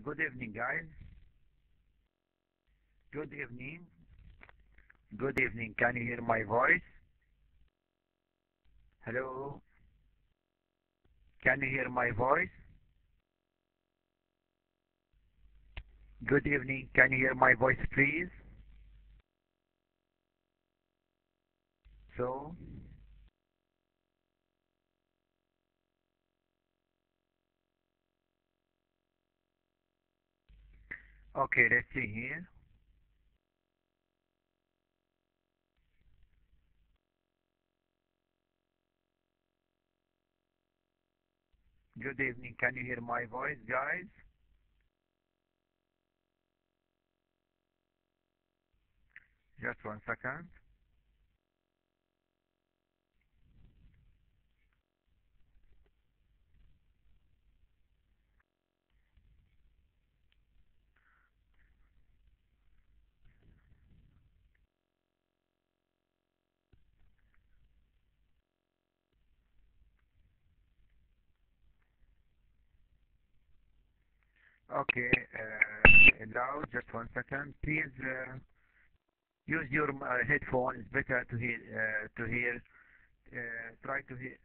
Good evening, guys. Good evening. Good evening. Can you hear my voice? Hello? Can you hear my voice? Good evening. Can you hear my voice, please? So, okay, let's see here. Good evening. Can you hear my voice, guys? Just 1 second. Okay, now just 1 second. Please use your headphones. Better to hear. Try to hear.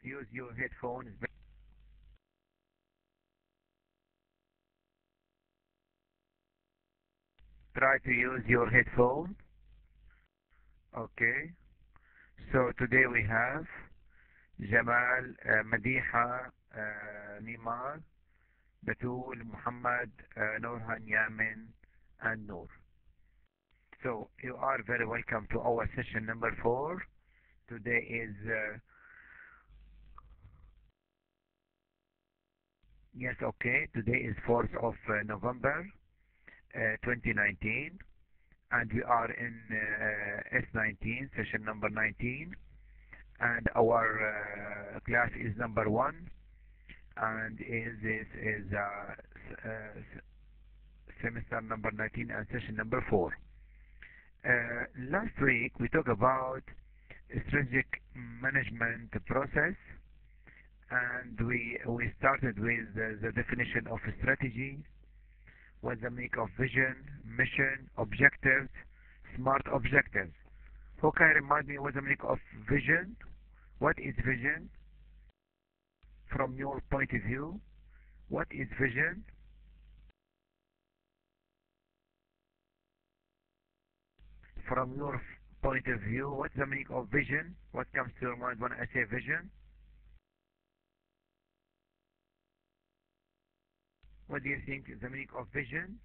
Use your headphones. Try to use your headphone. Okay. So today we have Jamal, Madiha, Nimar, Batul, Muhammad, Nurhan, Yamin, and Noor. So you are very welcome to our session number 4. Today is yes, okay. Today is 4th of November, 2019, and we are in S19, session number 19, and our class is number 1, and this is semester number 19 and session number 4. Last week we talked about strategic management process, and we started with the definition of strategy, what the meaning of vision, mission, objectives, smart objectives. Who can remind me what the meaning of vision? What is vision from your point of view? What is vision? From your point of view, what's the meaning of vision? What comes to your mind when I say vision? What do you think is the meaning of vision?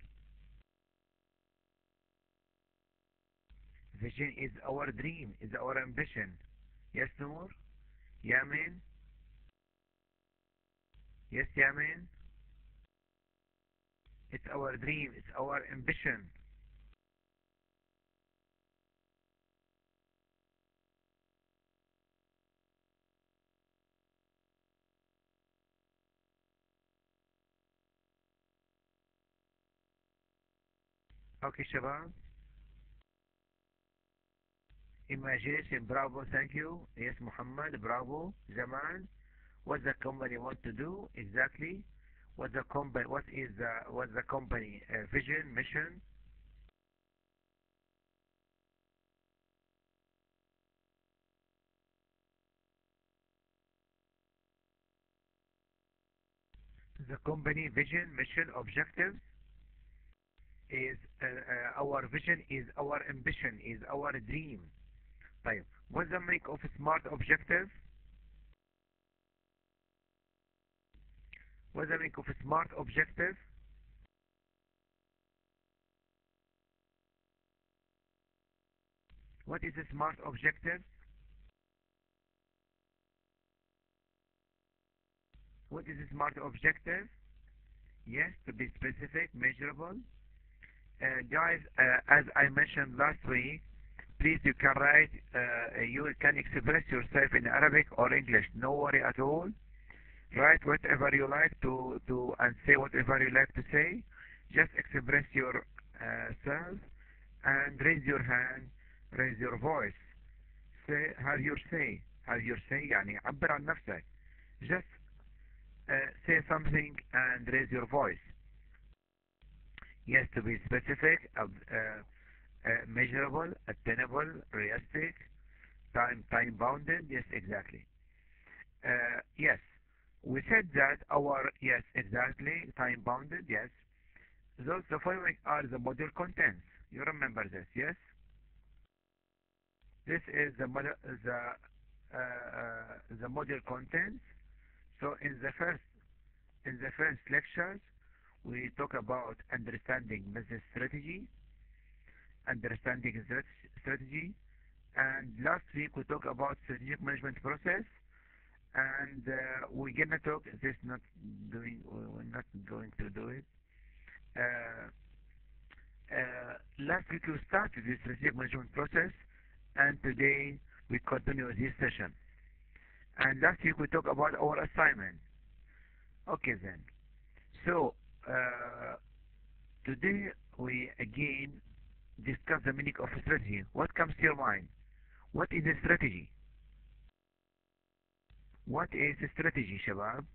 Vision is our dream, is our ambition. Yes, Noor? Yamin? Yes, Yamin? It's our dream, it's our ambition. Okay, Shabab. Imagination, bravo, thank you. Yes, Muhammad, bravo. Jamal, what the company want to do exactly? What the company? What's the company vision, mission? The company vision, mission, objectives is our vision, is our ambition, is our dream. طيب, what's the make of smart objective? What's the make of smart objective? What is a smart objective? What is a smart objective? Yes, to be specific, measurable. Guys, as I mentioned last week, please you can write, you can express yourself in Arabic or English. No worry at all. Write whatever you like to and say whatever you like to say. Just express yourself and raise your hand, raise your voice. Say how you say, how you say. يعني عبر عن نفسك. Just say something and raise your voice. Yes, to be specific, measurable, attainable, realistic, time bounded. Yes, exactly. Yes, we said that our, yes, exactly, time bounded. Yes, those the following are the model contents. You remember this? Yes, this is the model contents. So in the first lectures, we talk about understanding business strategy, understanding strategy, and last week we talked about strategic management process, and we're gonna talk. This not doing. We're not going to do it. Uh, Last week we started the strategic management process, and today we continue this session. And last week we talked about our assignment. Okay then. So today we again discuss the meaning of strategy. What comes to your mind? What is a strategy? What is a strategy, Shabab?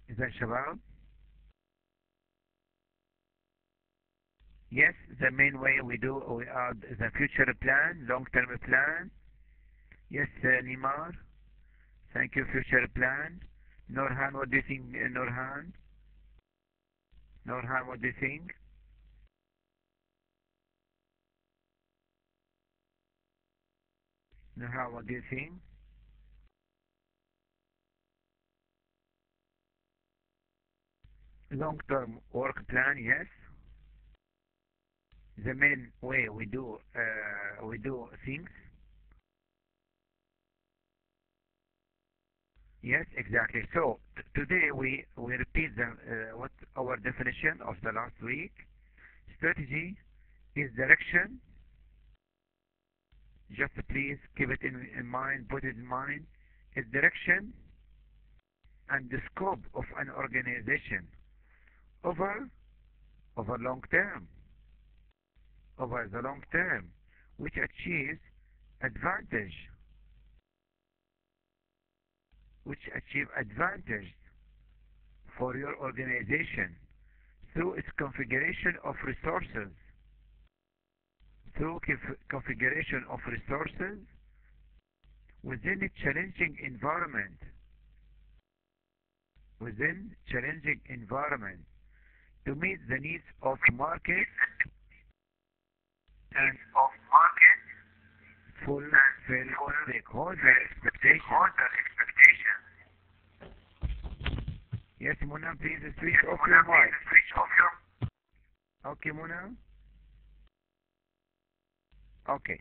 Is that Shabab? Yes, the main way we are the future plan, long-term plan. Yes, Nimar. Thank you, future plan. Norhan, what do you think, Norhan? Norhan, what do you think? Norhan, what do you think? Long-term work plan, yes. The main way we do things. Yes, exactly. So today we repeat what our definition of the last week. Strategy is direction. Just please keep it in mind, put it in mind. Is direction and the scope of an organization over over long term, over the long term, which achieves advantage, which achieve advantage for your organization through its configuration of resources, through configuration of resources within a challenging environment, within challenging environment to meet the needs of market and fulfill stakeholder expectations. Yes, Mona, please switch off your mic. Okay, Mona? Okay.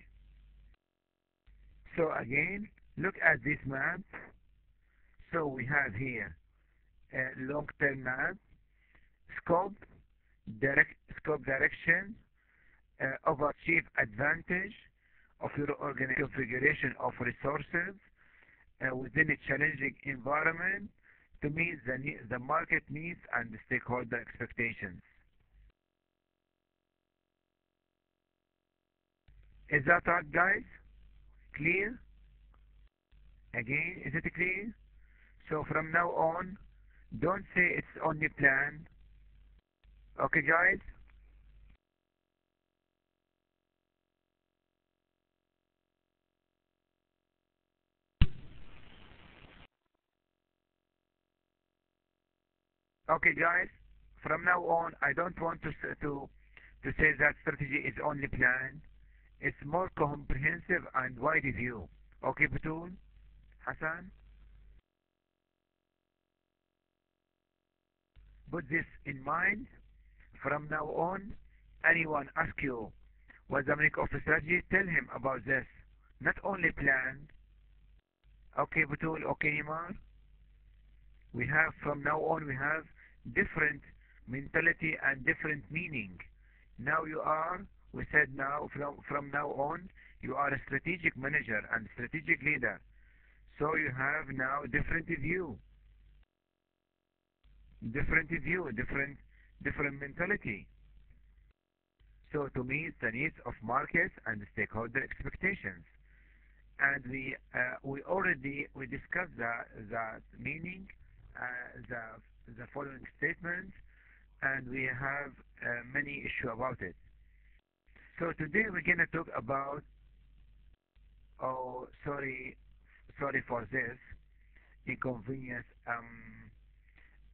So again, look at this map. So we have here a long-term map, scope, scope direction, overachieve advantage of your organization, configuration of resources within a challenging environment to meet the market needs and the stakeholder expectations. Is that right, guys? Clear? Again, is it clear? So from now on, don't say it's only plan. Okay, guys? Okay, guys? From now on, I don't want to say that strategy is only plan. It's more comprehensive and wide view. Okay, Batul? Hassan? Put this in mind. From now on, anyone ask you what's the meaning of a strategy, tell him about this. Not only plan. Okay, Batul? Okay, Imar? We have, from now on, we have different mentality and different meaning. Now you are, we said now, from now on, You are a strategic manager and strategic leader. So you have now different mentality. So to meet the needs of markets and stakeholder expectations. And we already discussed the meaning, the following statements, and we have many issues about it. So today we're gonna talk about, oh sorry for this inconvenience.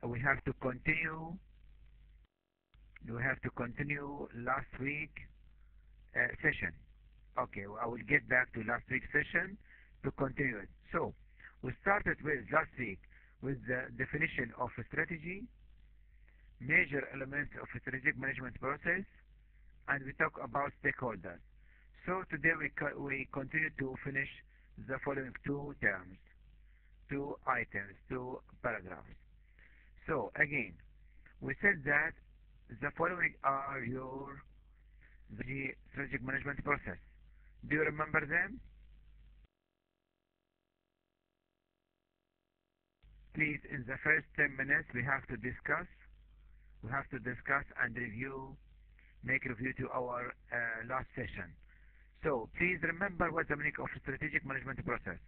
We have to continue last week session. Okay, well, I will get back to last week's session to continue it. So we started with last week with the definition of a strategy, major elements of a strategic management process, and we talk about stakeholders. So today we continue to finish the following two terms, two items, two paragraphs. So again, we said that the following are the strategic management process. Do you remember them? Please, in the first 10 minutes, we have to discuss and review, make review to our last session. So please remember what the meaning of strategic management process.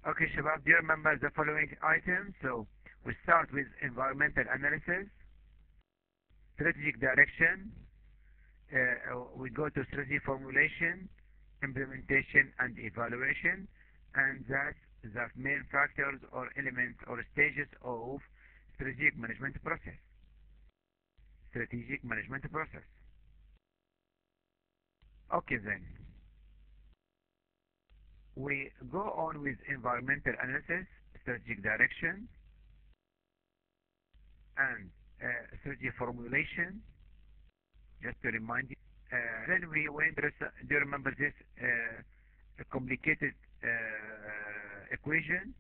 Okay, Shabab, do you remember the following items? So we start with environmental analysis, strategic direction, we go to strategy formulation, implementation and evaluation, and that's the main factors or elements or stages of strategic management process. Strategic management process. Okay then. We go on with environmental analysis, strategic direction, and strategy formulation, just to remind you. Then we went, do you remember this complicated equation?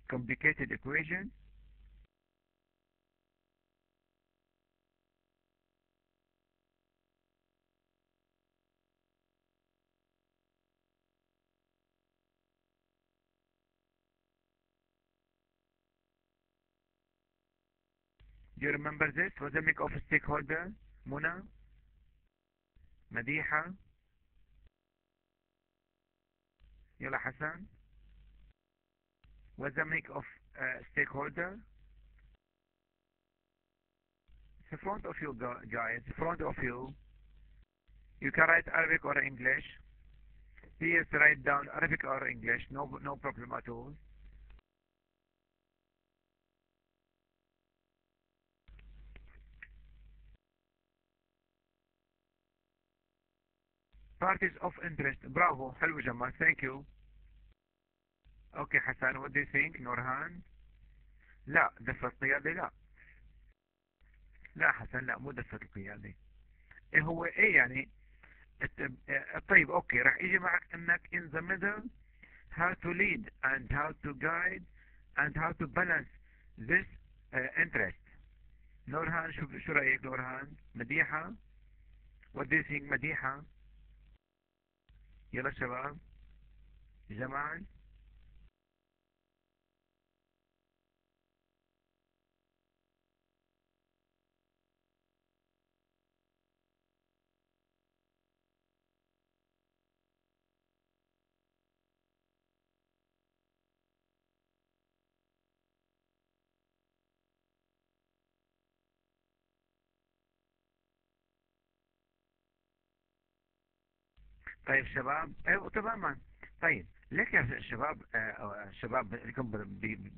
Complicated equation. Do you remember this? What's the make of a stakeholder? Muna? Madiha? Yala Hassan? What's the make of stakeholder? It's in front of you guys, in front of you. You can write Arabic or English. Please write down Arabic or English, no problem at all. Parties of interest. Bravo. حلو جمال. Thank you. Okay Hassan, what do you think? نورهان. لا دفة القيادة لا. لا حسن لا مو دفة القيادة. ايه هو ايه يعني طيب اوكي راح يجي معك انك in the middle how to lead and how to guide and how to balance this interest. نورهان شو رأيك نورهان؟ مديحة. what do you think مديحة؟ يلا شباب جمال. طيب شباب ايوه تماما. طيب ليك يا شباب شباب لكم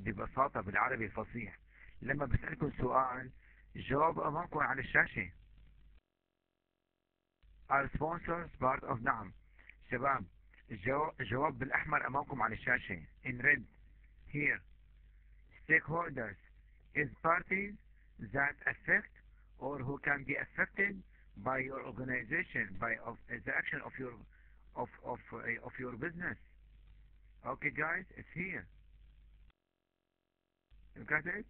ببساطة بالعربي الفصيح لما بسألكم سؤال الجواب امامكم على الشاشة. are sponsors part of. نعم شباب، الجواب بالأحمر أمامكم على الشاشة in red here. Stakeholders is parties that affect or who can be affected by your organization, by the action of your business. Okay guys, it's here. You got it?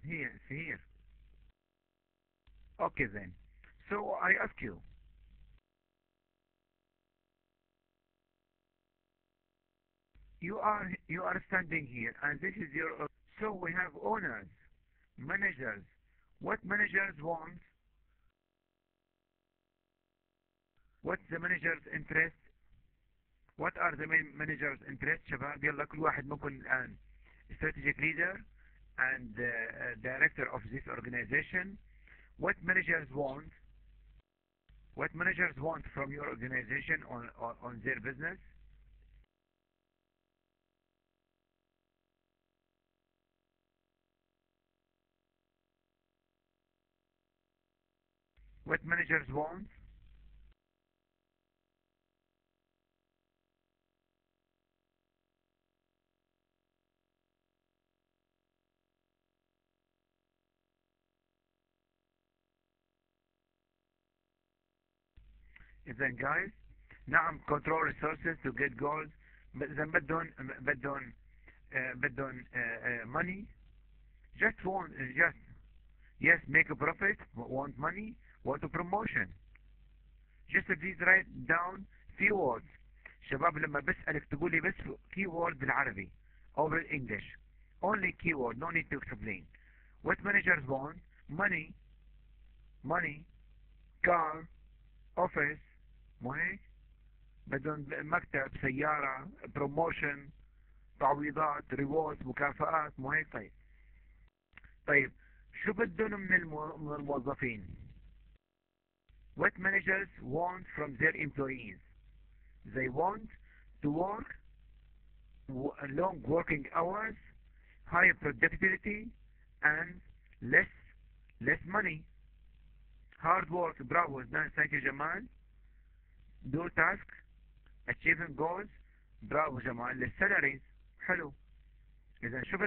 Here, it's here. Okay then. So I ask you, you are standing here and this is your, so we have owners, managers. What managers want? What's the manager's interest? What are the main manager's interests شباب؟ يلا كل واحد منكم الآن strategic leader and director of this organization. What managers want? What managers want from your organization on their business? What managers want? إذن guys، نعم control resources to get goals. إذا بدهم money. Just yes, make a profit, want money, want a promotion. Just please write down few words. شباب لما بسألك تقولي بس keyword بالعربي أو بالإنجليش. Only keyword, no need to explain. What managers want? Money, car, office، مو هيك؟ بدهم مكتب، سيارة، promotion، تعويضات، rewards، مكافآت، مو هيك؟ طيب شو بدهم من الموظفين؟ What managers want from their employees? They want to work long working hours, high productivity, and less money. Hard work. Bravo. Thank you, Jamal. Do tasks, achieving goals. برافو جمال. السالاريز حلو. إذا شو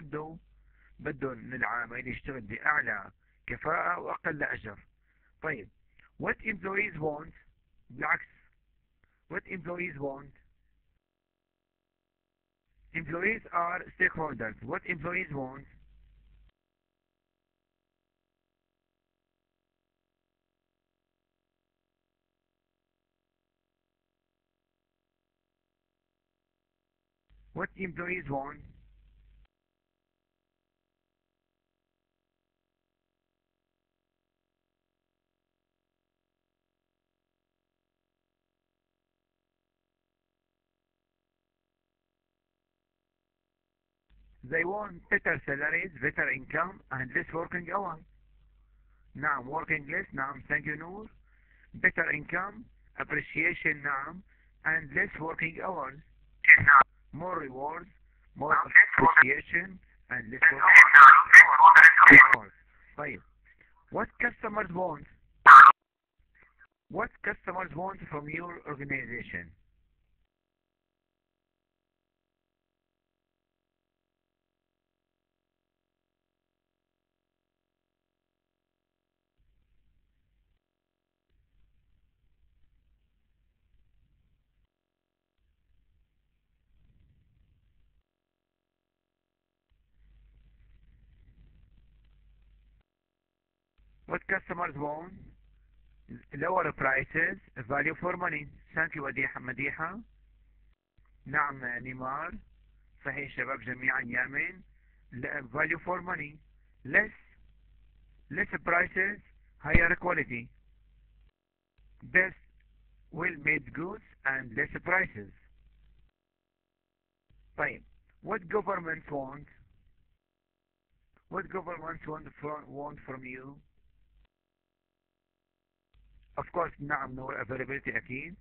بدهم من العامل يشتغل بأعلى كفاءة وأقل أجر. طيب what employees want؟ بالعكس what employees want؟ employees are stakeholders. What employees want؟ What employees want؟ They want better salaries, better income, and less working hours. نعم working less. نعم thank you نور. Better income, appreciation. نعم and less working hours. More rewards, more appreciation, and less working hours. طيب what customers want؟ What customers want from your organization؟ What customers want؟ lower prices, value for money. Thank you مديحة. نعم نيمار. صحيح شباب جميعا يامن. value for money. less prices, higher quality. best well made goods and less prices. طيب what governments want؟ What governments want from you؟ Of course نعم no availability أكيد.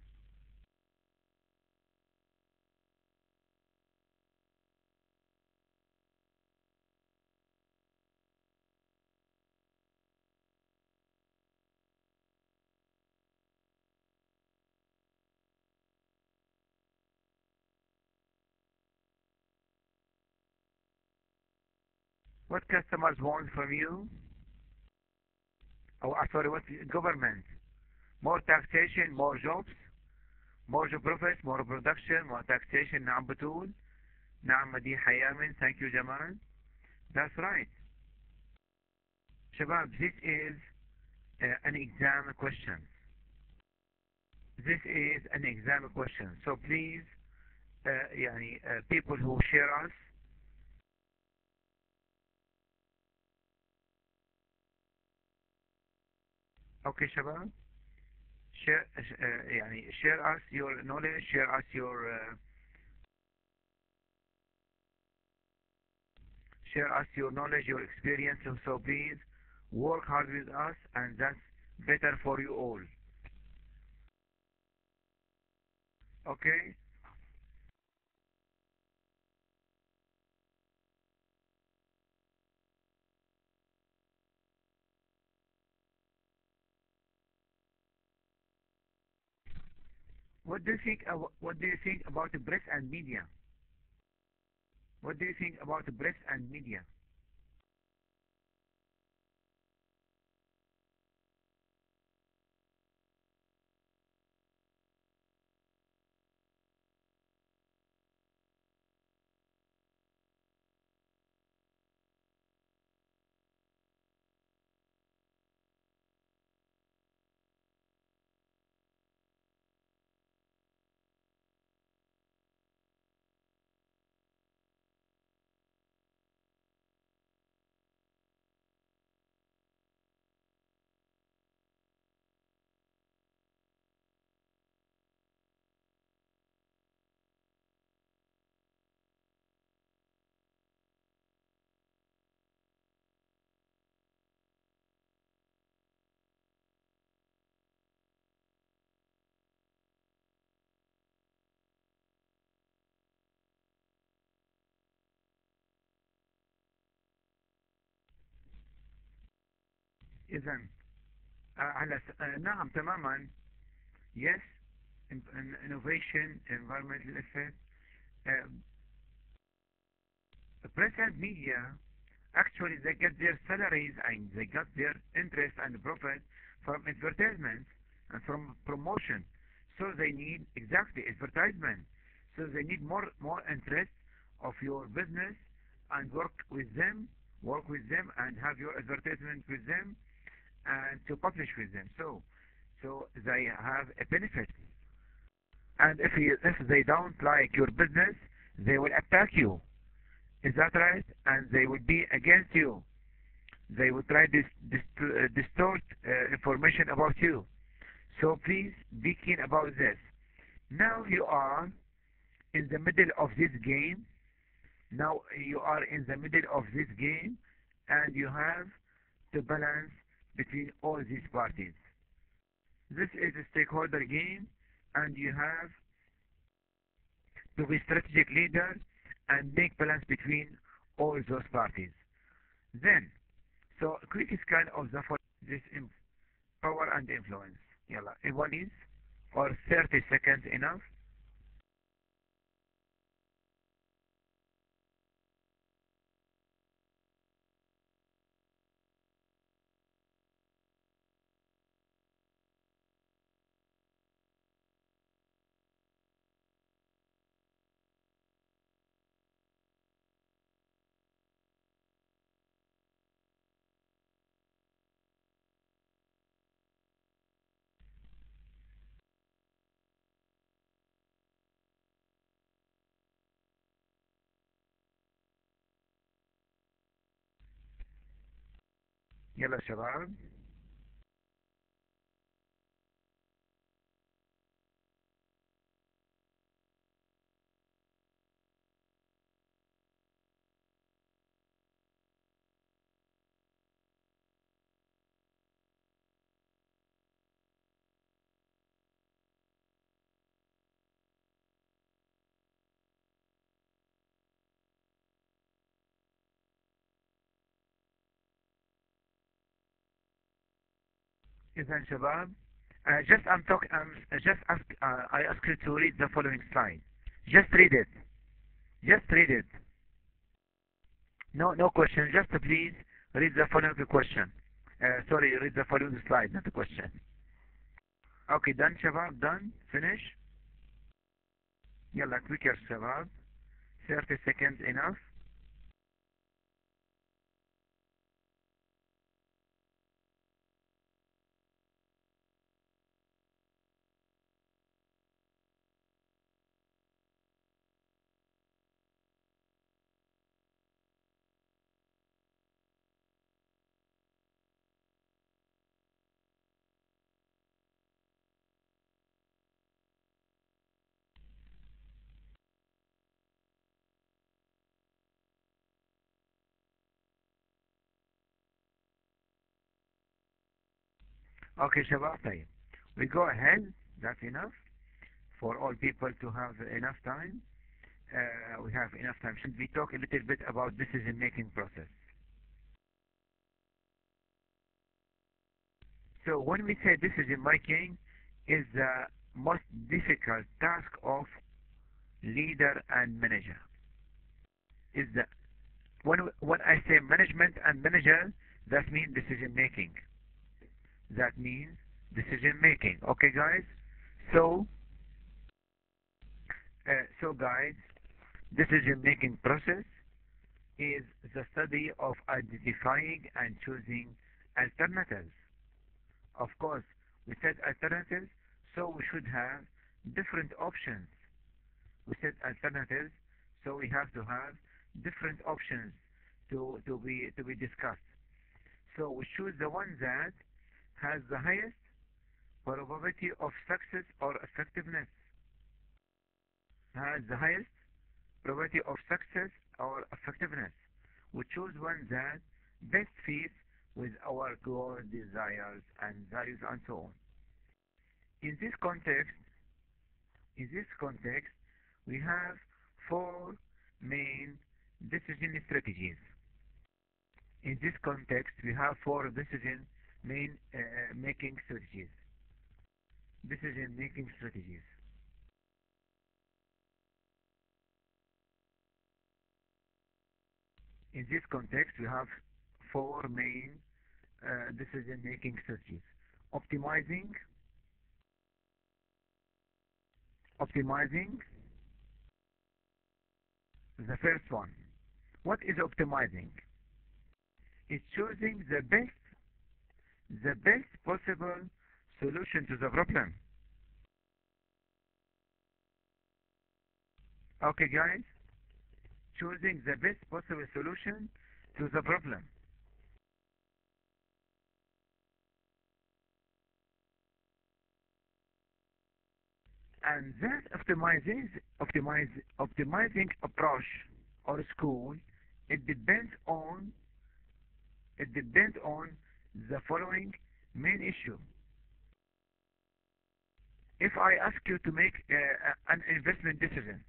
What customers want from you? Oh, sorry, what government? More taxation, more jobs, more job profits, more production, more taxation. نعم بتقول. نعم مديحة يامن. Thank you Jamal. That's right. شباب, this is an exam question. This is an exam question. So please, people who share us. Okay شباب. share us your knowledge, share us your knowledge, your experience. So please work hard with us, and that's better for you all. Okay. What do you think? What do you think about the press and media? What do you think about the press and media? إذا نعم تماما. Yes, innovation, environmental effect. Uh, Press and media, actually they get their salaries and they got their interest and profit from advertisement and from promotion. So they need exactly advertisement. So they need more interest of your business and work with them and have your advertisement with them and to publish with them. So they have a benefit. And if they don't like your business, they will attack you. Is that right? And they will be against you. They will try to distort information about you. So please be keen about this. Now you are in the middle of this game. Now you are in the middle of this game, and you have to balance between all these parties. This is a stakeholder game, and you have to be strategic leader and make balance between all those parties. Then, so a quick scan of the this power and influence. Yalla, everyone is, or 30 seconds enough. يلا شباب. إذا شباب, I ask you to read the following slide. Just read it. Just read it. No question. Just please read the following question. Sorry, read the following slide, not a question. Okay, done شباب, done, finish. يلا quick يا شباب. 30 seconds enough. Okay شباب, طيب. We go ahead. That's enough for all people to have enough time. We have enough time. Should we talk a little bit about decision making process? So when we say decision making is the most difficult task of leader and manager. Is the when I say management and manager, that means decision making. That means decision making. Okay, guys. So guys, decision making process is the study of identifying and choosing alternatives. Of course, we said alternatives, so we should have different options. We said alternatives, so we have to have different options to be discussed. So we choose the one that has the highest probability of success or effectiveness. Has the highest probability of success or effectiveness. We choose one that best fits with our goals, desires, and values, and so on. In this context, we have four main decision strategies. In this context, we have four decision making strategies. Decision making strategies. In this context, we have four main decision making strategies. Optimizing the first one. What is optimizing? It's choosing the best possible solution to the problem. Okay, guys, choosing the best possible solution to the problem. And that optimizing approach or school, it depends on the following main issue. If I ask you to make an investment decision,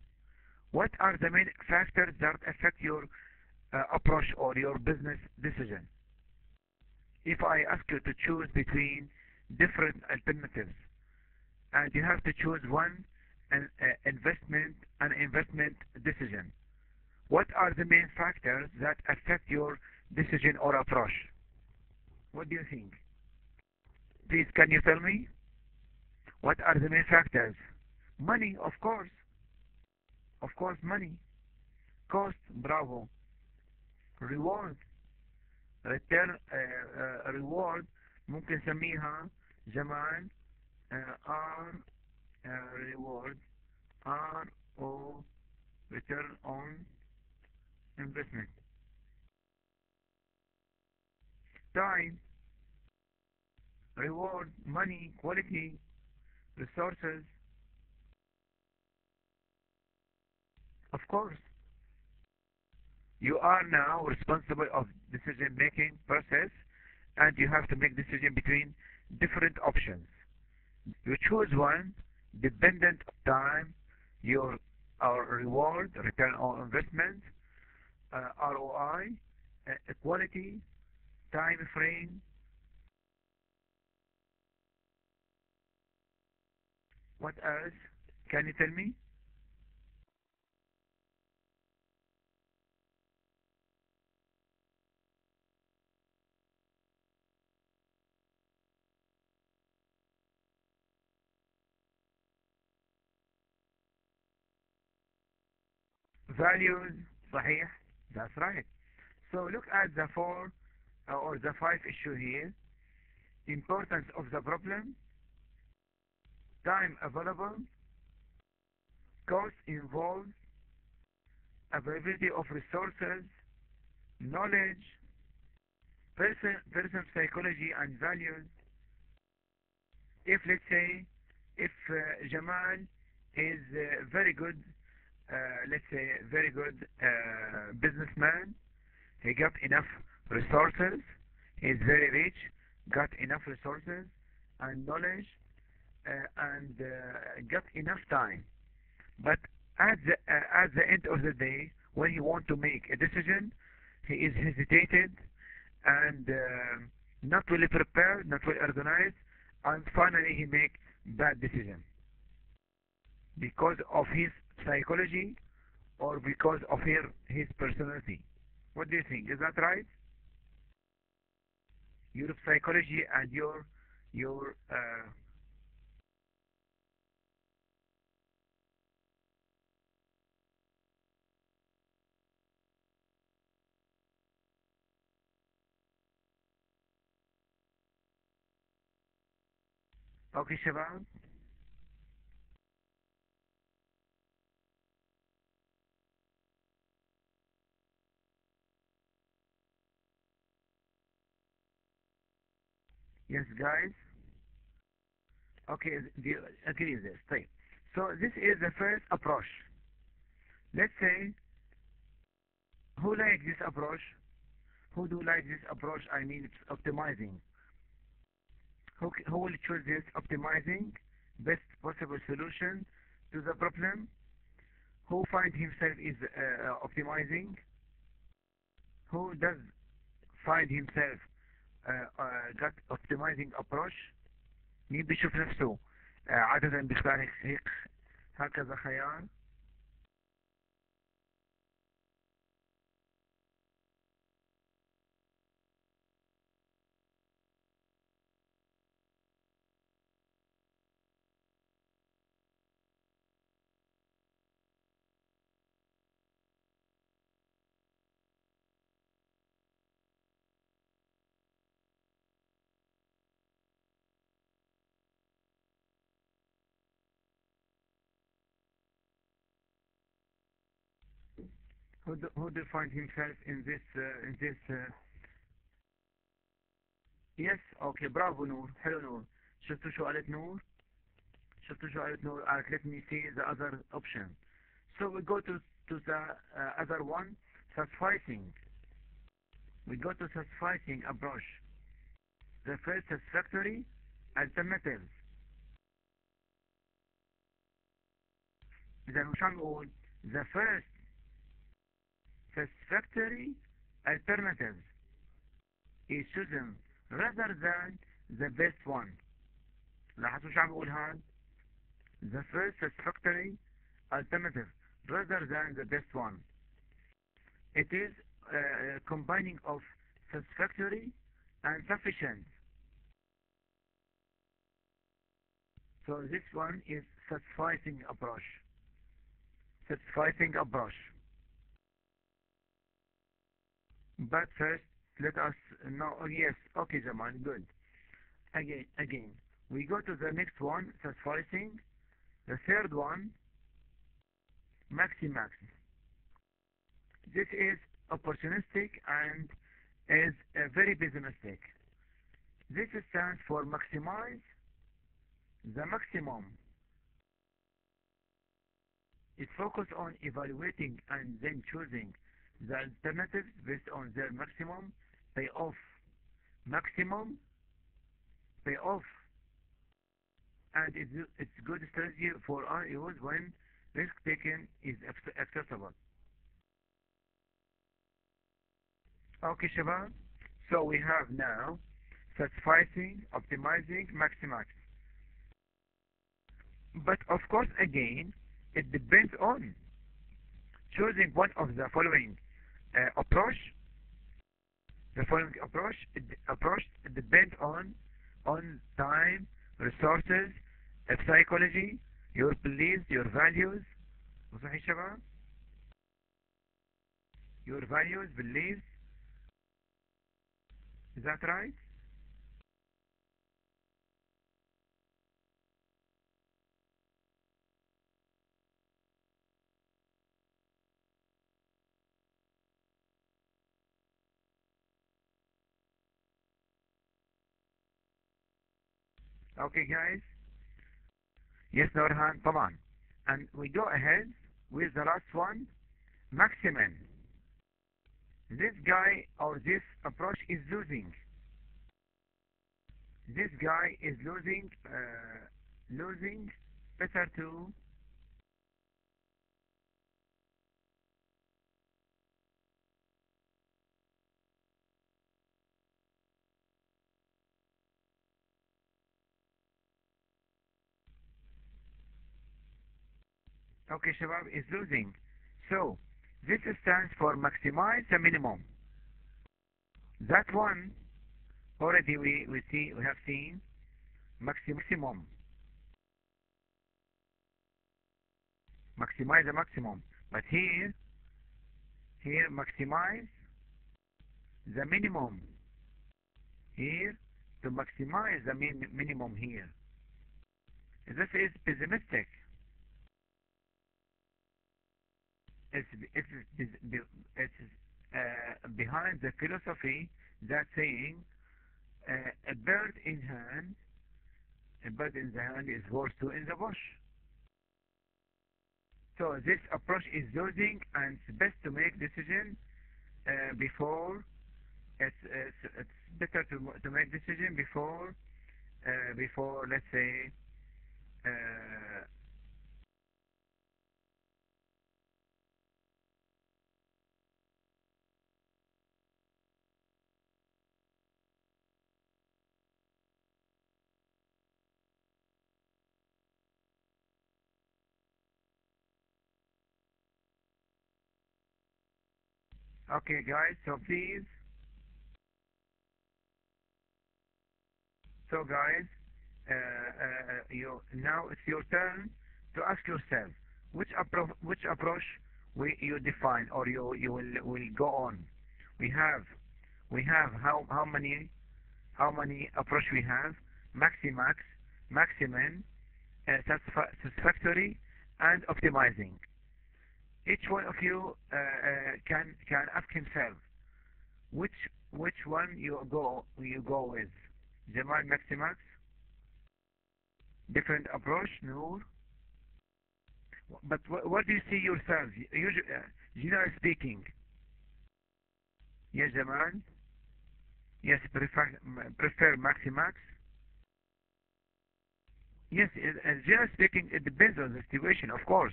what are the main factors that affect your approach or your business decision? If I ask you to choose between different alternatives, and you have to choose one investment decision, what are the main factors that affect your decision or approach? What do you think? Please, can you tell me? What are the main factors? Money, of course. Of course, money. Cost, bravo. Reward, return, reward, ممكن نسميها جمال R reward, RO, return on investment. Time, reward, money, quality, resources. Of course, you are now responsible of decision making process, and you have to make decision between different options. You choose one dependent on time, your reward, return on investment, ROI, quality, time frame. What else? Can you tell me? values. صحيح. That's right. So look at the four or the five issue here. Importance of the problem, time available, cost involved, availability of resources, knowledge, person psychology and values. If let's say, if Jamal is very good, let's say very good businessman, he got enough resources, he is very rich, got enough resources and knowledge, and got enough time. But at the end of the day, when he want to make a decision, he is hesitated and not really prepared, not well organized, and finally he make bad decision because of his psychology or because of his personality. What do you think? Is that right? Your psychology and your okay شباب. Yes guys. Okay, do you agree with this? طيب. So this is the first approach. Let's say, who like this approach? Who do like this approach? I mean, it's optimizing. Who will choose this optimizing best possible solution to the problem? Who find himself is optimizing? Who does find himself got optimizing approach? مين بيشوف نفسه عادة بيختار هيك هكذا خيار؟ who do find himself in this yes. Okay, برافو نور، حلو نور. شفتوا شو قالت نور؟ شفتوا شو قالت نور؟ قالت let me see the other option. So we go to the other one, satisfying. We go to satisfying approach. The first satisfactory alternatives. إذا مش عم نقول the first satisfactory alternatives is chosen rather than the best one. لاحظوا شو عم بقول هاد؟ The first satisfactory alternative rather than the best one. It is combining of satisfactory and sufficient. So this one is satisfying approach. Satisfying approach. But first, let us know. Oh, yes, okay, Jamal, good. Again, we go to the next one, satisfying. The third one, maximax. This is opportunistic and is very pessimistic. This stands for maximize the maximum. It focuses on evaluating and then choosing the alternatives based on their maximum payoff. Maximum payoff. And it's good strategy for our use when risk taking is acceptable. Okay, Shabab. So we have now satisfying, optimizing, maximize. But of course, again, it depends on choosing one of the following approach. The following approach depends on time, resources, psychology, your beliefs, your values. صحيح شباب؟ your values, beliefs. Is that right? Okay guys. Yes Norhan طبعا. And we go ahead with the last one, maximum. This guy or this approach is losing. This guy is losing. Better to. Okay Shabab, is losing. So this stands for maximize the minimum. That one already we have seen maximum. Maximize the maximum. But here maximize the minimum. Here to maximize the minimum here. This is pessimistic. It's behind the philosophy that saying a bird in hand, a bird in the hand is worth two in the bush. So this approach is losing, and it's best to make decision before. It's better to make decision before let's say. Uh, okay guys, so please. So guys, you now it's your turn to ask yourself which approach you define or you will go on. We have how many approach we have: maximax, maximum, satisfactory, and optimizing. Each one of you can ask himself which one you go with. Jamal, maximax, different approach, Noor. But what do you see yourself? Usually, generally speaking. Yes, Jamal. Yes, prefer maximax. Yes, generally speaking, it depends on the situation, of course.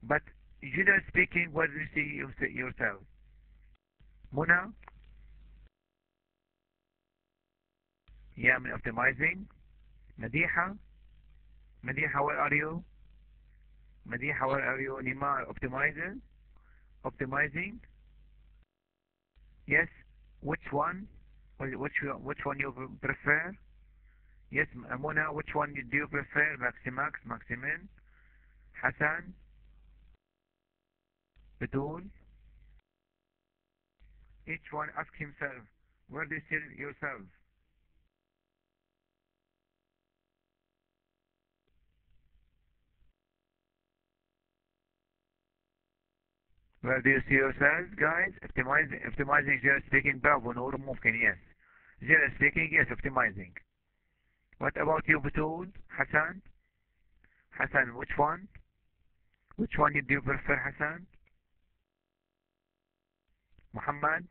But generally speaking, what do you see yourself? Muna? Yeah, I'm optimizing. Madiha? Madiha, where are you? Madiha, where are you? Nima, optimizing? Optimizing? Yes. Which one? Which one you prefer? Yes, Muna, which one do you prefer? Maximax, Maximin? Hassan? Betul? Each one ask himself, where do you see yourself? Where do you see yourselves, guys? Optimizing, generally speaking, bravo, نور ممكن, yes. Generally speaking, yes, optimizing. What about you, Betul? Hassan? Hassan, which one? Which one do you prefer, Hassan? Muhammad?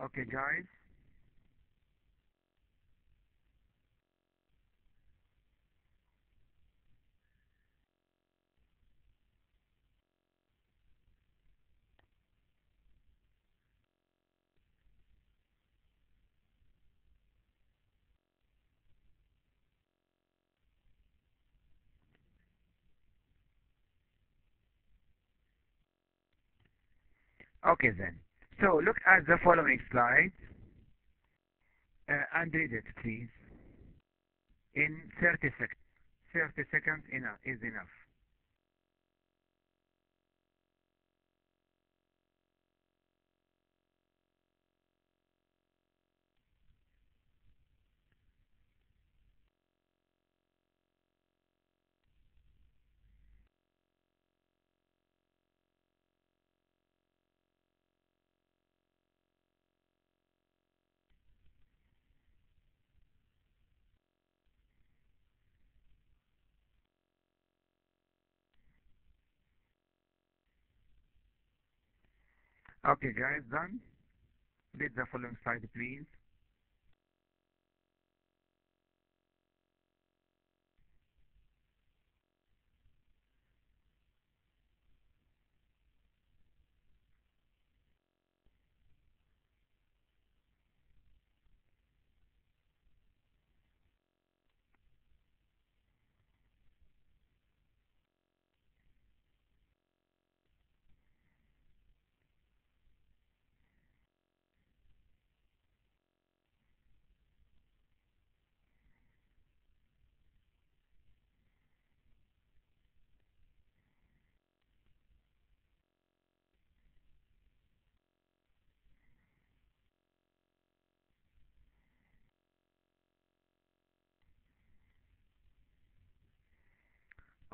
Okay, guys. Okay then. So look at the following slide and read it, please, in 30 seconds. 30 seconds enough is enough. Okay, guys, done. Read the following slide, please.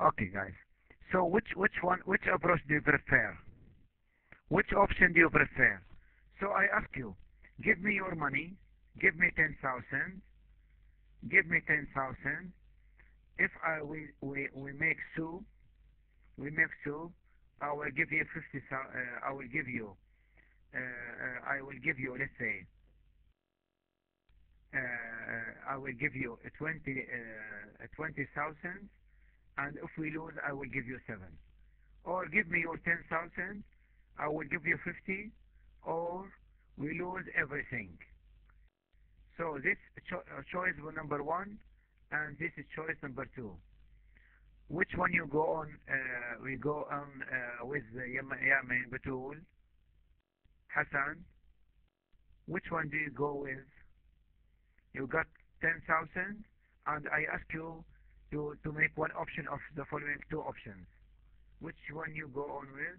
Okay, guys. So which approach do you prefer? Which option do you prefer? So I ask you, give me your money, give me 10,000, give me 10,000. If we make soup, I will give you 50,000. I will give you, let's say, I will give you 20,000, and if we lose, I will give you 7. Or give me your 10,000, I will give you 50, or we lose everything. So this choice number 1, and this is choice number 2. Which one you go on? We go on with Yamin, Batul, Hassan. Which one do you go with? You got 10,000, and I ask you to make one option of the following 2 options. Which one you go on with?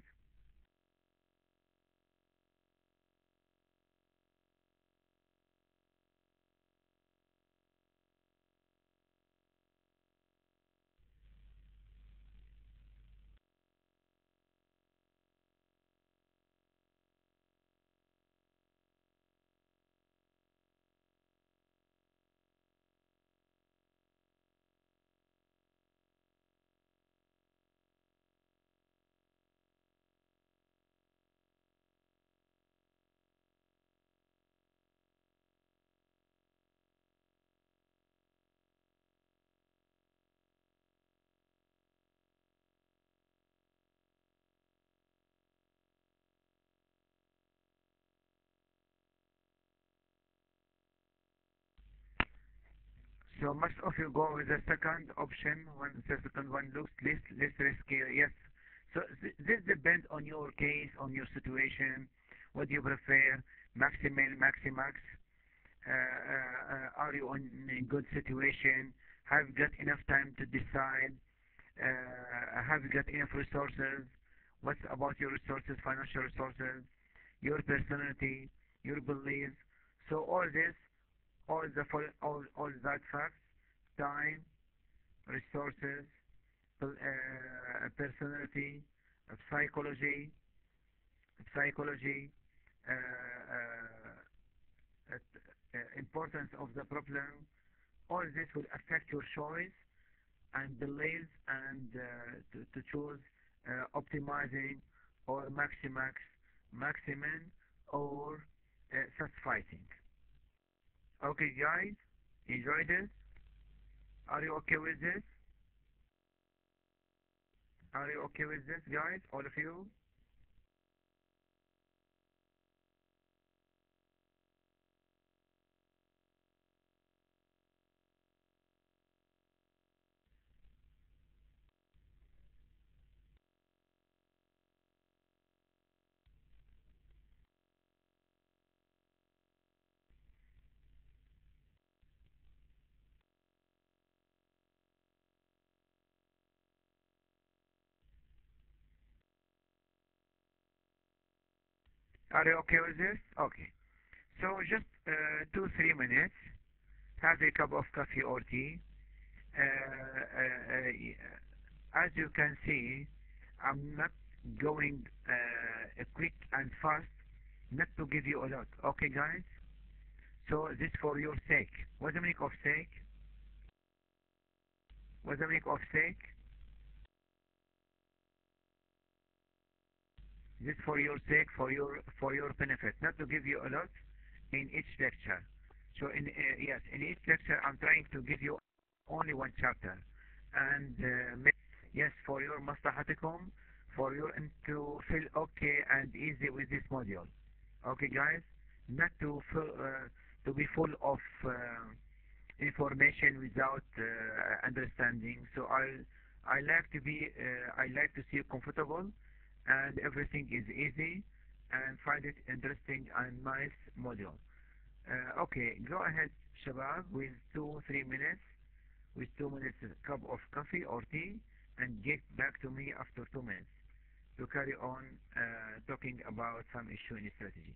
So most of you go with the second option when the second one looks less risky. Yes. So this depends on your case, on your situation. What do you prefer? Maximal, maximax? Are you in a good situation? Have you got enough time to decide? Have you got enough resources? What about your resources, financial resources, your personality, your beliefs? So all this, all that facts, time, resources, personality, psychology, psychology, importance of the problem, all this will affect your choice and beliefs and to choose optimizing or maximax, maximum or satisfying. Okay guys, enjoy this? Are you okay with this? Are you okay with this guys, all of you? Are you okay with this? Okay. So just 2-3 minutes. Have a cup of coffee or tea. As you can see, I'm not going quick and fast, not to give you a lot. Okay, guys? So this for your sake. What's the meaning of sake? What's the meaning of sake? This for your sake, for your benefit, not to give you a lot in each lecture. So yes, in each lecture I'm trying to give you only one chapter, and yes, for your maslahatikum, for you and to feel okay and easy with this module. Okay, guys, not to be full of information without understanding. So I like to be I like to see you comfortable and everything is easy and find it interesting and nice module. Okay, go ahead, Shabab, with 2-3 minutes, with 2 minutes cup of coffee or tea, and get back to me after 2 minutes to carry on talking about some issue in strategy.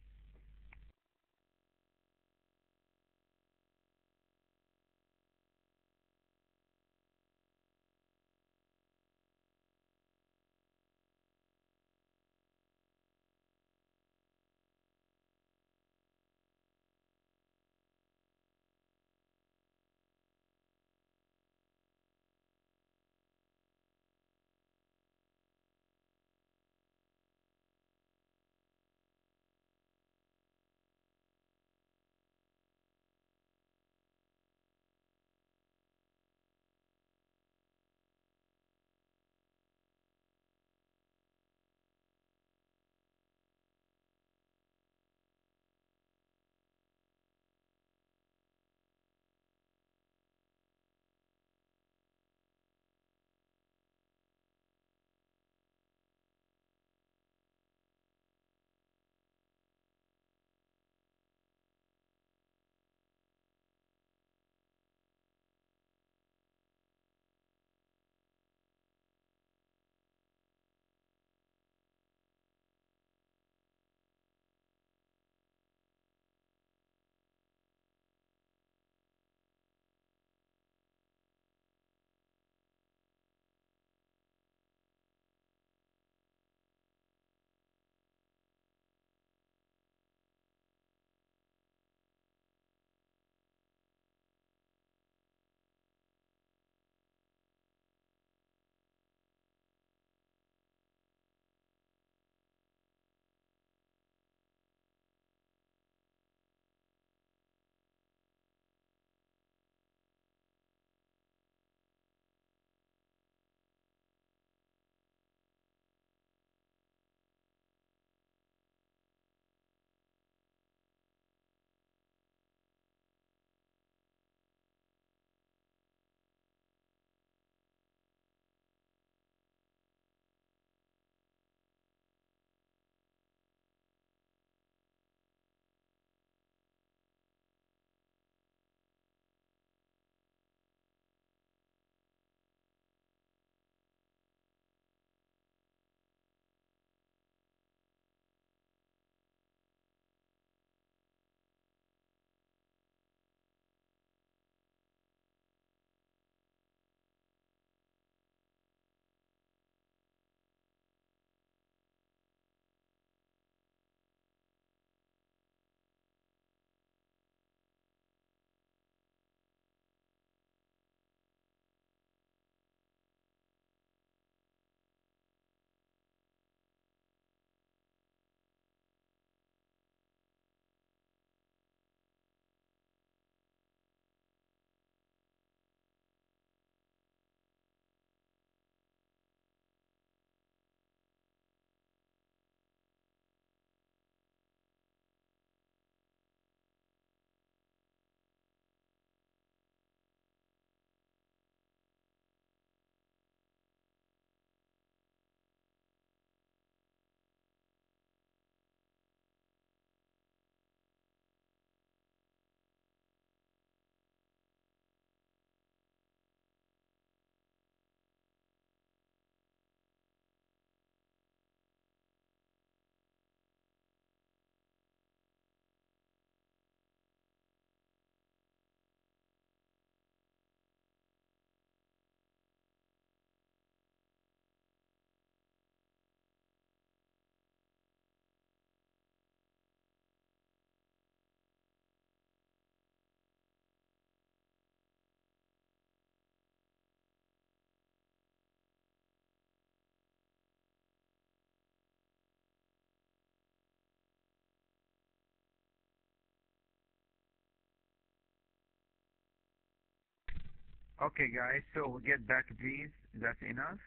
Okay guys, so we get back please. That's enough.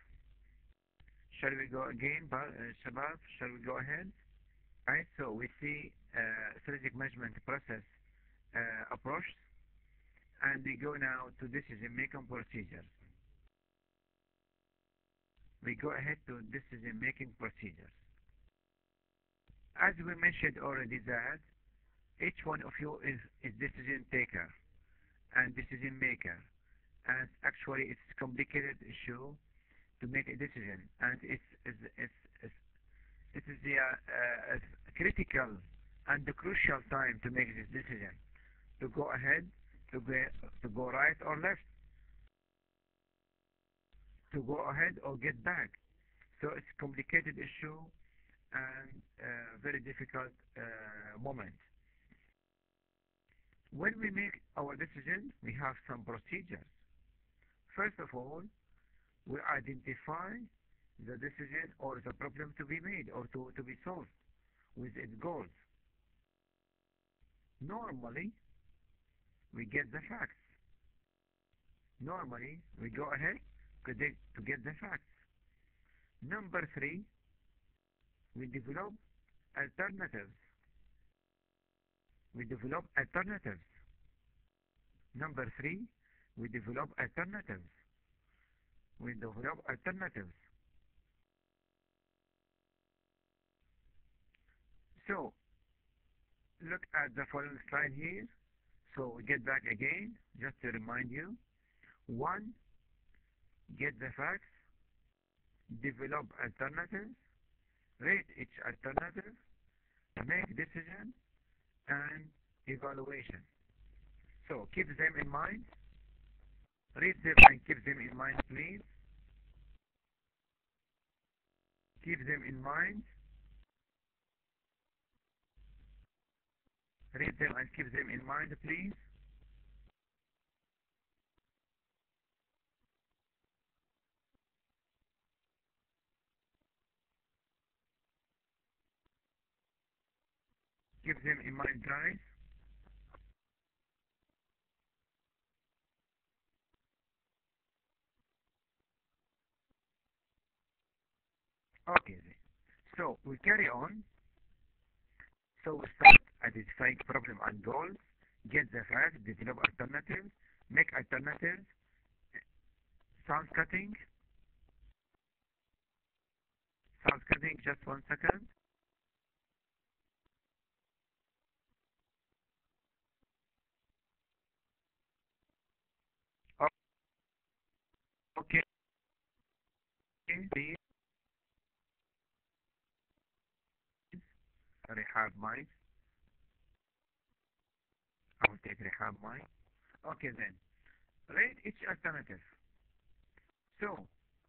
Shall we go again, Shabab? Shall we go ahead? Right, so we see strategic management process approach, and we go now to decision making procedures. We go ahead to decision making procedures. As we mentioned already that each one of you is decision taker and decision maker, and actually it's a complicated issue to make a decision, and it's it is the critical and the crucial time to make this decision, to go ahead, to go right or left, to go ahead or get back. So it's a complicated issue and very difficult moment. When we make our decision, we have some procedures. First of all, we identify the decision or the problem to be made or to be solved with its goals. Normally, we get the facts. Normally, we go ahead to get the facts. Number three, we develop alternatives. We develop alternatives. Number three, we develop alternatives. We develop alternatives. So, look at the following slide here. So we get back again, just to remind you. One, get the facts, develop alternatives, rate each alternative, make decision, and evaluation. So keep them in mind. Read them and keep them in mind, please. Keep them in mind. Read them and keep them in mind, please. Keep them in mind, guys. Okay, so we carry on. So we start identifying problem and goals, get the facts, develop alternatives, make alternatives, sound cutting, just 1 second. Okay, please, Rehab mic. I will take Rehab mic. Okay then, rate each alternative. So,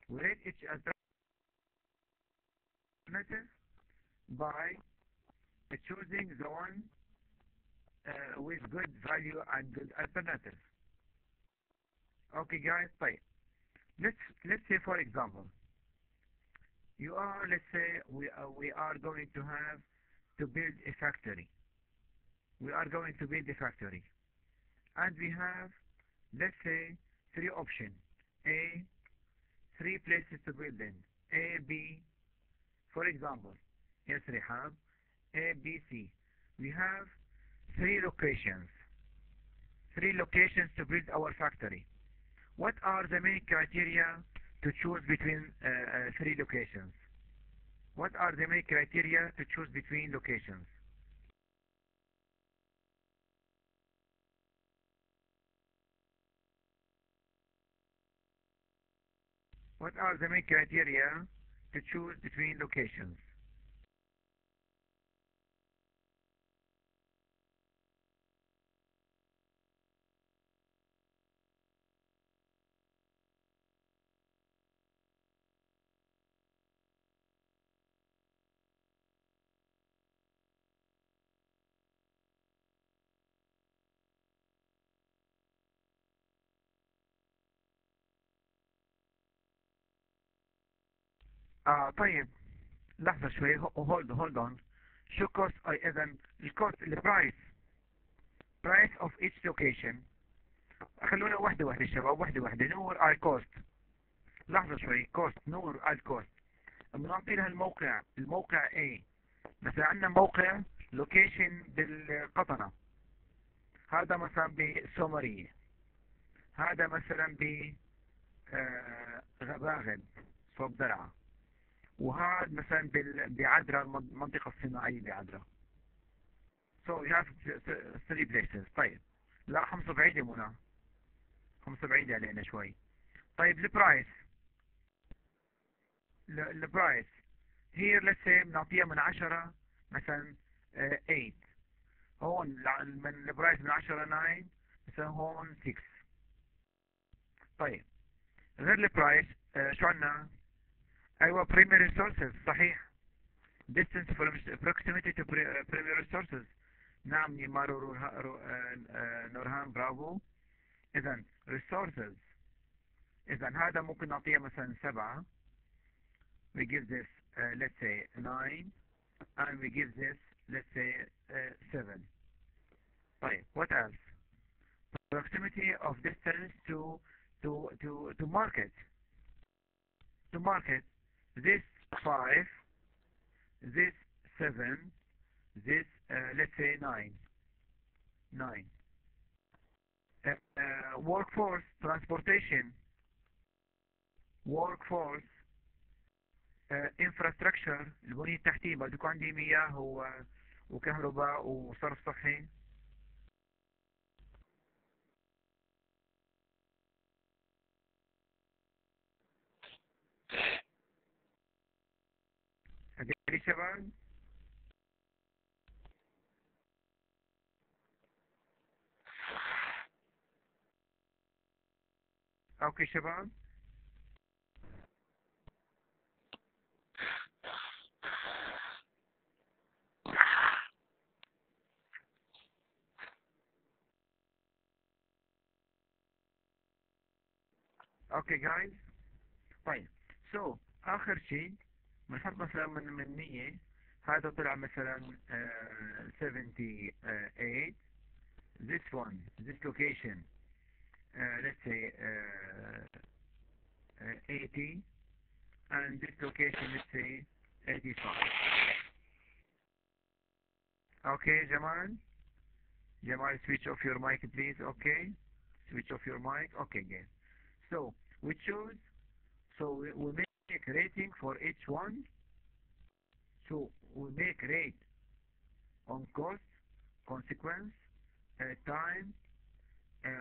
we rate each alternative by choosing the one with good value and good alternative. Okay guys, fine. Let's say for example, let's say we are going to have to build a factory. We are going to build a factory, and we have, let's say, three options. A, three places to build in. A, B, for example. Yes, Rehab. A, B, C. We have three locations. Three locations to build our factory. What are the main criteria to choose between three locations? What are the main criteria to choose between locations? What are the main criteria to choose between locations? طيب لحظة شوي hold on. شو cost إذا الكوست البرايس price of each location خلونا واحدة واحدة شباب، واحدة واحدة. نور على الكوست، لحظة شوي. كوست، نور على الكوست، بنعطي لها الموقع. الموقع ايه؟ مثلا عندنا موقع لوكيشن بالقطنة، هذا مثلا بالسومرية، هذا مثلا بغباغد صوب درعا، وهذا مثلا بعدرا، المنطقة الصناعية بعدرا. So you have three places. طيب لا، خمسة بعيدة منى، خمسة بعيدة علينا شوي. طيب البرايس، البرايس here let's say بنعطيها من 10 مثلا 8. هون من البرايس من 10 9، مثلا هون 6. طيب غير البرايس شو عنا؟ ايوه primary resources، صحيح. distance from proximity to primary resources. نعم نيمار نورهان، برافو. اذا resources، اذا هذا ممكن نعطيها مثلا 7. we give this let's say 9 and we give this let's say 7. طيب what else? Proximity of distance to market. To market, this 5, this 7, this let's say 9. Workforce, transportation. Workforce infrastructure، البنية التحتية، بده يكون عندي مياه وكهرباء وصرف صحي. هذي شباب. اوكي شباب. اوكي جايز. طيب سو اخر شيء بنحط مثلا من 100، هذا طلع مثلا 78. this one, this location let's say 80 and this location let's say 85. okay Jamal, Jamal switch off your mic please. okay, switch off your mic. okay good. So we choose, so we make rating for each one. So we make rate on cost, consequence, time,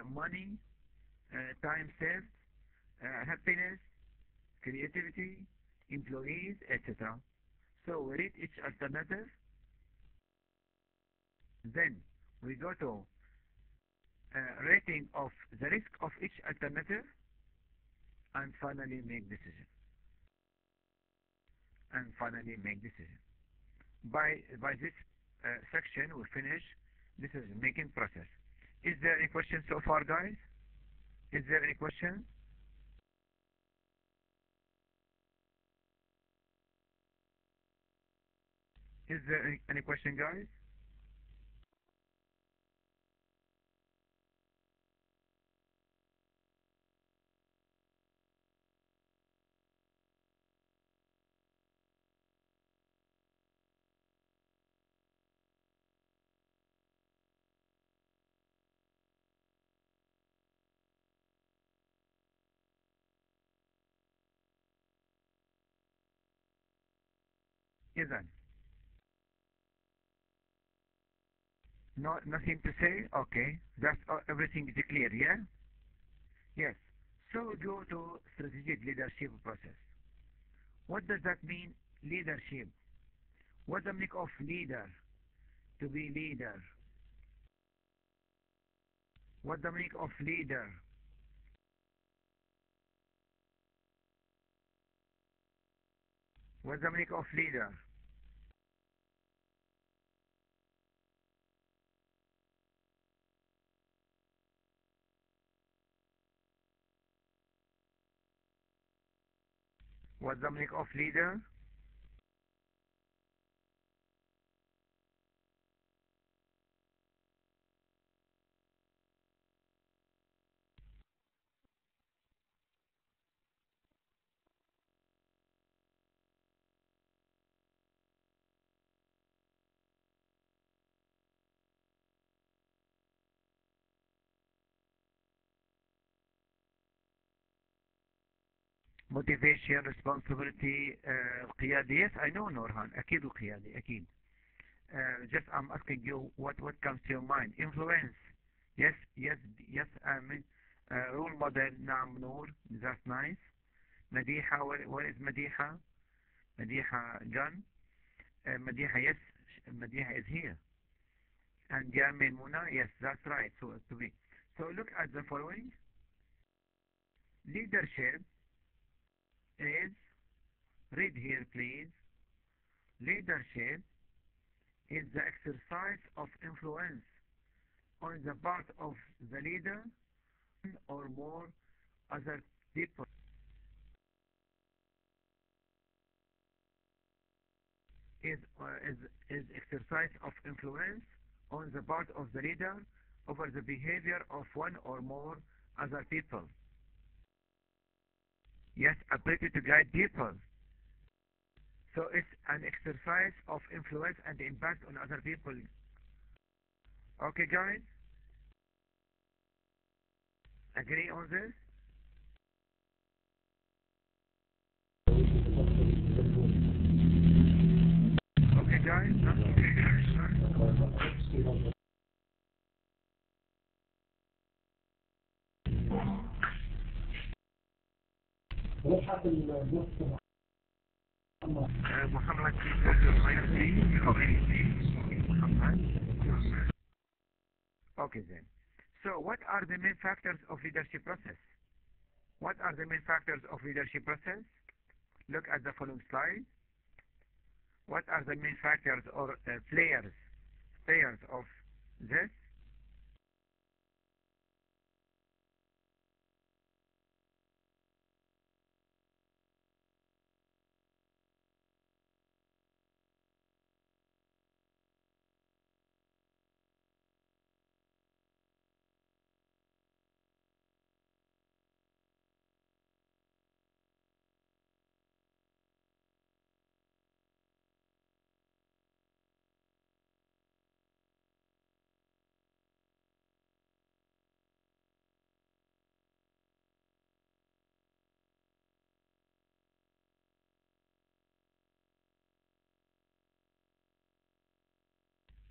money, time saved, happiness, creativity, employees, etc. So we rate each alternative, then we go to rating of the risk of each alternative, and finally make decision. By this section we finish decision making process. Is there any question so far, guys? Is there any question? Is there any question, guys? إذن nothing to say. Okay, that's everything is clear. Yeah. Yes. So go to strategic leadership process. What does that mean? Leadership. What's the meaning of leader? To be leader. What's the meaning of leader? What's the meaning of leader? What's the meaning of leader? motivation, responsibility, القيادة. Yes, I know Nurhan. أكيد القيادة أكيد. Just I'm asking you what comes to your mind. Influence. Yes, yes, yes. I mean, role model. نعم نور. That's nice. مديحة. Where is مديحة? مديحة John. مديحة, yes. مديحة is here. And yeah, Muna. Yes, that's right. So to be. So look at the following. Leadership is, read here please. Leadership is the exercise of influence on the part of the leader or more other people. Is exercise of influence on the part of the leader over the behavior of one or more other people. Yes, ability to guide people. So it's an exercise of influence and impact on other people. Okay, guys? Agree on this? Okay, guys? Muhammad, okay then. So what are the main factors of leadership process? What are the main factors of leadership process? Look at the following slide. What are the main factors or players of this?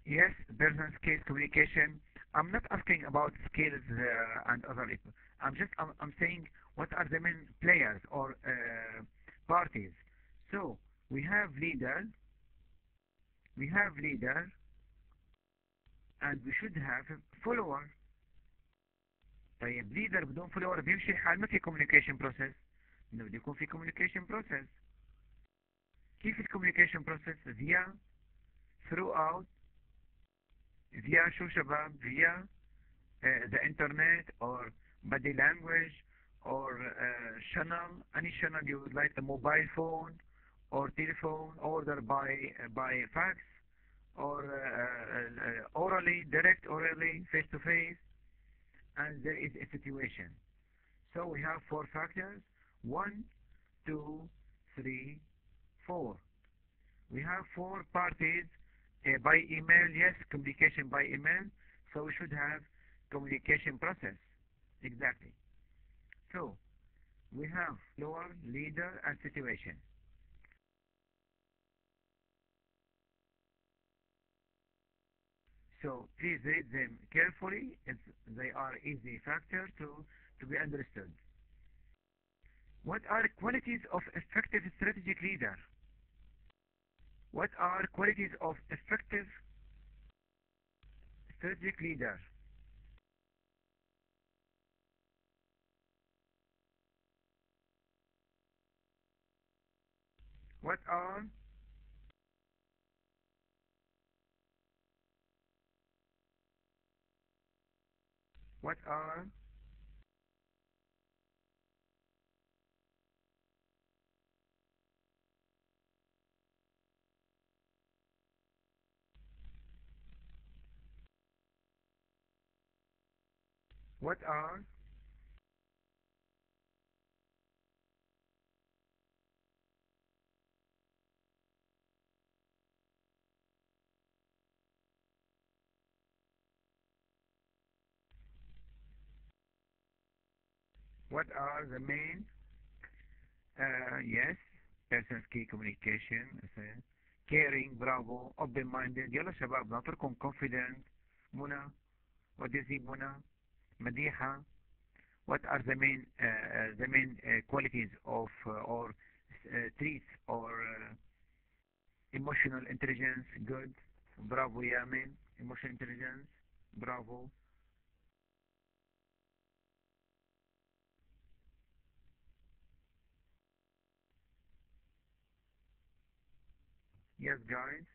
Yes, person skills communication. I'm not asking about skills and other people. I'm saying what are the main players or parties. So we have leader, and we should have follower. طيب leader بدون follower بيمشي الحال، ما في communication process. إنه بده يكون في communication process. كيف communication process؟ throughout via شو شباب؟ via the internet or body language or channel, any channel you would like, the mobile phone or telephone, order by fax or orally, direct orally, face to face, and there is a situation. So we have 4 factors: 1, 2, 3, 4. We have 4 parties by email. Yes, communication by email. So we should have communication process. Exactly. So we have lower, leader, and situation. So please read them carefully. They are easy factors to be understood. What are qualities of effective strategic leader? What are qualities of effective strategic leader? What are what are what are what are the main Yes. Person's key communication. Caring. Bravo. Open-minded. يلا شباب ناطركم. Confident. منى. What do you think, منى? مديحة. What are the main qualities of or traits or emotional intelligence? Good. Bravo, Yamin. Emotional intelligence. Bravo. Yes, guys.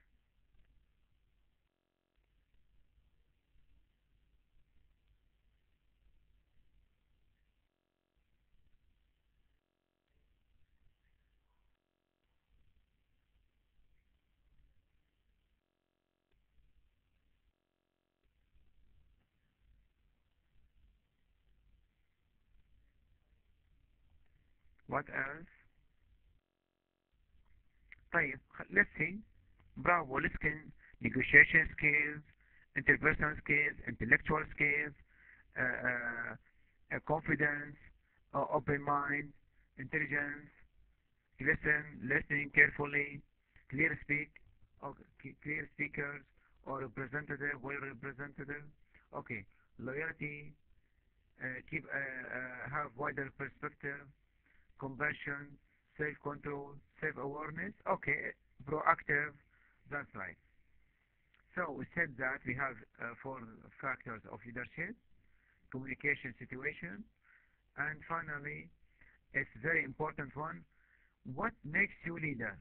What else? طيب, let's see. Bravo, listen, negotiation skills, interpersonal skills, intellectual skills, confidence, open mind, intelligence, listening carefully, clear speak, okay, clear speakers, or representative, well representative, okay, loyalty, have wider perspective, compassion, self-control, self-awareness, okay, proactive, that's right. So we said that we have four factors of leadership: communication, situation, and finally, it's very important one, what makes you leader?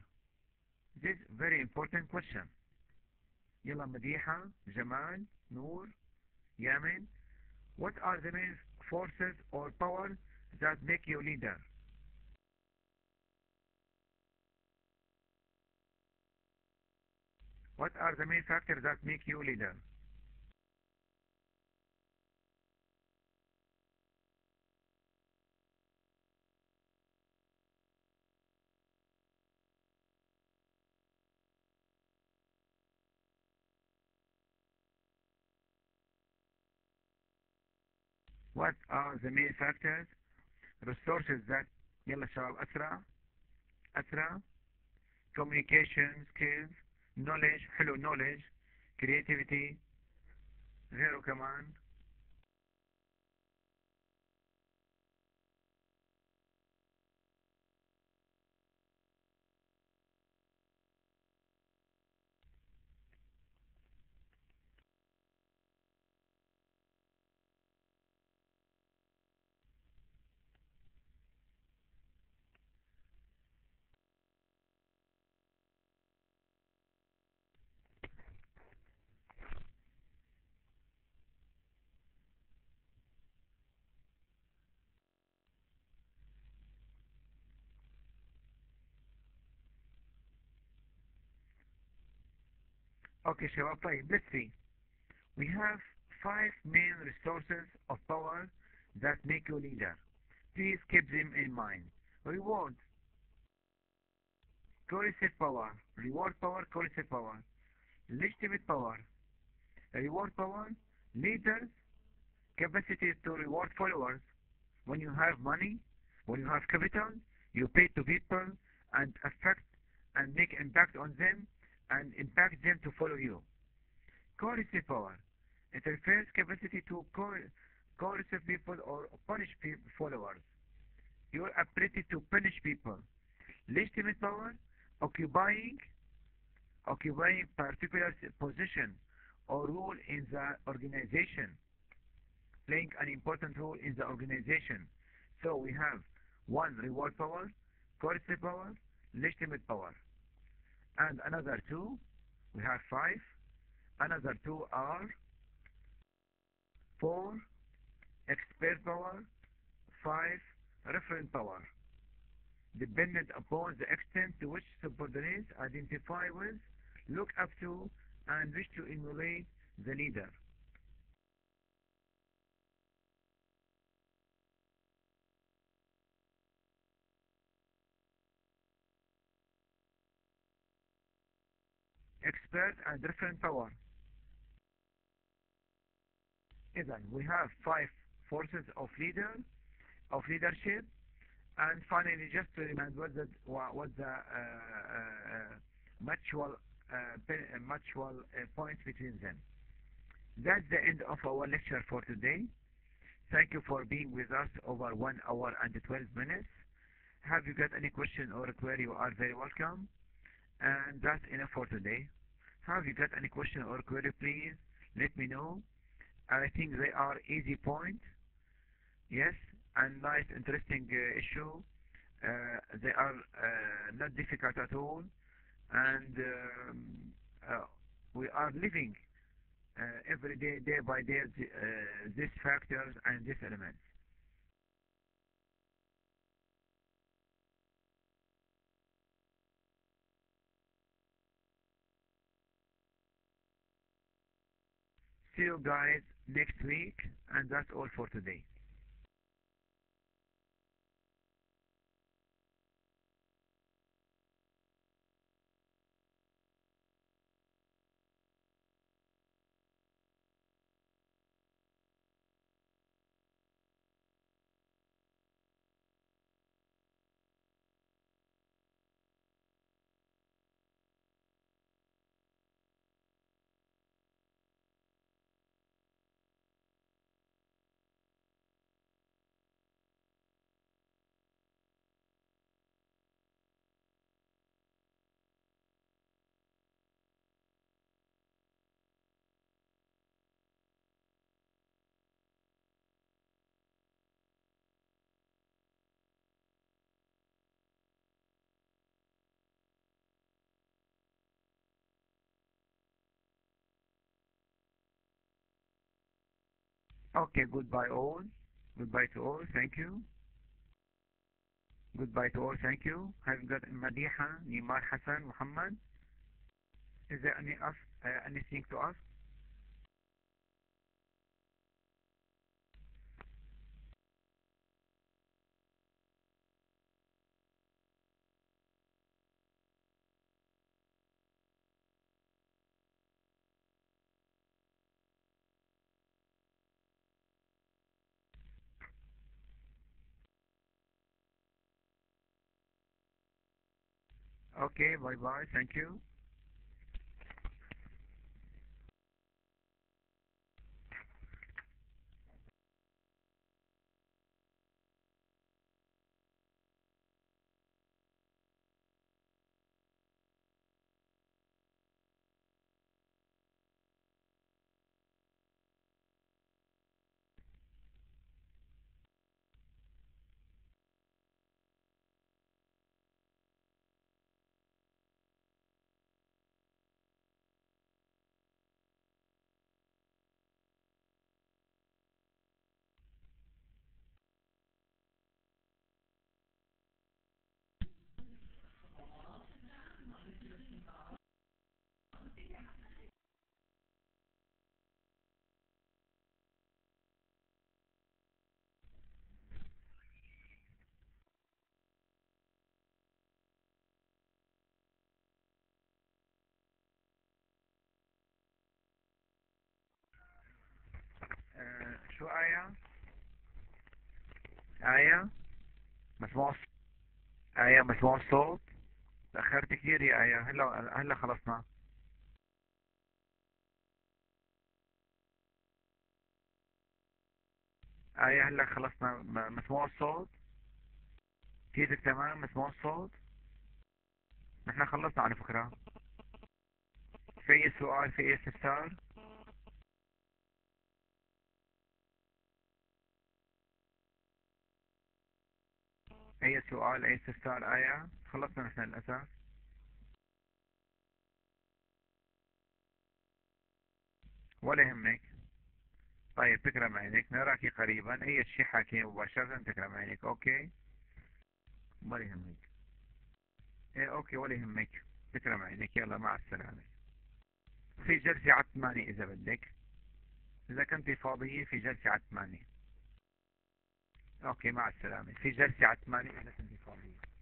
This very important question. يلا مديحة, جمال, نور, Yamin, what are the main forces or powers that make you leader? What are the main factors that make you leader? What are the main factors? Resources that يلا شباب أسرع أسرع communication skills, knowledge, حلو knowledge, creativity, غيره كمان. Okay شباب, طيب, let's see. We have five main resources of power that make you leader. Please keep them in mind. Reward, coercive power, reward power, coercive power, legitimate power, reward power, leaders, capacity to reward followers. When you have money, when you have capital, you pay to people and affect and make impact on them and impact them to follow you. Coercive power, interference capacity to coerce people or punish people, followers. Your ability to punish people. Legitimate power, occupying occupying particular position or role in the organization, playing an important role in the organization. So we have one, reward power, coercive power, legitimate power, and another two. We have five. Another two are four, expert power, five, referent power, dependent upon the extent to which subordinates identify with, look up to, and wish to emulate the leader. Expert and referent power. Then we have five forces of leadership, And finally, just to remind what the mutual points between them. That's the end of our lecture for today. Thank you for being with us over 1 hour and 12 minutes. Have you got any question or query? You are very welcome. And that's enough for today. Have you got any question or query? Please let me know. I think they are easy point. Yes, and nice, interesting issue. They are not difficult at all, and we are living every day, day by day, these factors and these elements. See you guys next week, and that's all for today. Okay, goodbye all. Goodbye to all. Thank you. Goodbye to all. Thank you. Have you got Madiha, Nimar, Hassan, Muhammad? Is there anything to ask? Okay, bye bye. Thank you. شو آية؟ آية مسموع. آية مسموع الصوت. تأخرت كثير يا آية. هلا خلصنا. آية هلا خلصنا. مسموع الصوت. كيفك تمام؟ مسموع الصوت. نحن خلصنا على فكرة. في أي سؤال؟ في أي استفسار؟ أي سؤال؟ أي استفسار آية؟ خلصنا نحن للأسف. ولا يهمك. طيب تكرم عينك، نراك قريبا. أي شيء حكي مباشرة. تكرم عينك. أوكي ولا يهمك. إيه أوكي ولا يهمك. تكرم عينك. يلا مع السلامة. في جلسة على 8 إذا بدك. إذا كنت فاضية في جلسة على 8. أوكي مع السلامة. في جلسة على 8 إذا كنت فاضية.